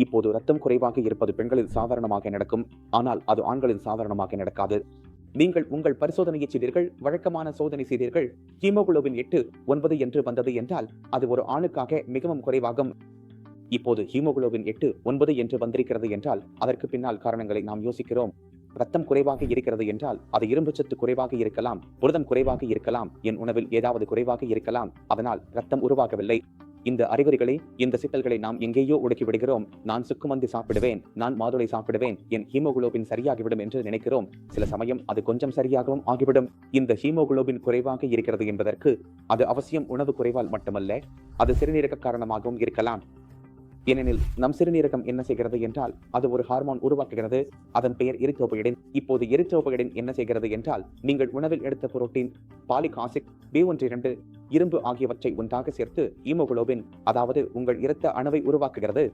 இப்போது ரத்தம் குறைவாக இருப்பது பெண்களில் சாதாரணமாக நடக்கும். ஆனால் அது ஆண்களில் சாதாரணமாக நடக்காது. நீங்கள் உங்கள் பரிசோதனையை செய்தீர்கள், வழக்கமான சோதனை செய்தீர்கள், ஹீமோகுளோபின் 8, 9 என்று வந்தது என்றால் அது ஒரு ஆணுக்காக மிகவும் குறைவாகும். இப்போது ஹீமோகுளோபின் 8, 9 என்று வந்திருக்கிறது என்றால் அதற்கு பின்னால் காரணங்களை நாம் யோசிக்கிறோம். ரத்தம் குறைவாக இருக்கிறது என்றால் அது இரும்புச்சத்து குறைவாக இருக்கலாம், புரதம் குறைவாக இருக்கலாம், என் உணவில் ஏதாவது குறைவாக இருக்கலாம், அதனால் ரத்தம் உருவாகவில்லை. இந்த அறிகுறிகளை, இந்த சிக்கல்களை நாம் எங்கேயோ ஒடுக்கி விடுகிறோம். நான் சுக்குமந்தி சாப்பிடுவேன், நான் மாதுளை சாப்பிடுவேன், என் ஹீமோகுளோபின் சரியாகிவிடும் என்று நினைக்கிறோம். சில சமயம் அது கொஞ்சம் சரியாகவும் ஆகிவிடும். இந்த ஹீமோகுளோபின் குறைவாக இருக்கிறது என்பதற்கு அது அவசியம் உணவு குறைவால் மட்டுமல்ல, அது சிறுநீரக காரணமாகவும் இருக்கலாம். ஏனெனில் நம் சிறுநீரகம் என்ன செய்கிறது என்றால் அது ஒரு ஹார்மோன் உருவாக்குகிறது. அதன் பெயர் எரித்ரோபோயடின். இப்போது எரித்ரோபோயடின் என்ன செய்கிறது என்றால் நீங்கள் உணவில் எடுத்த புரோட்டீன், பாலிக் ஆசிட், B12, இரும்பு ஆகியவற்றை ஒன்றாக சேர்த்து ஹீமோகுளோபின், அதாவது உங்கள் இரத்த அணுவை உருவாக்குகிறது.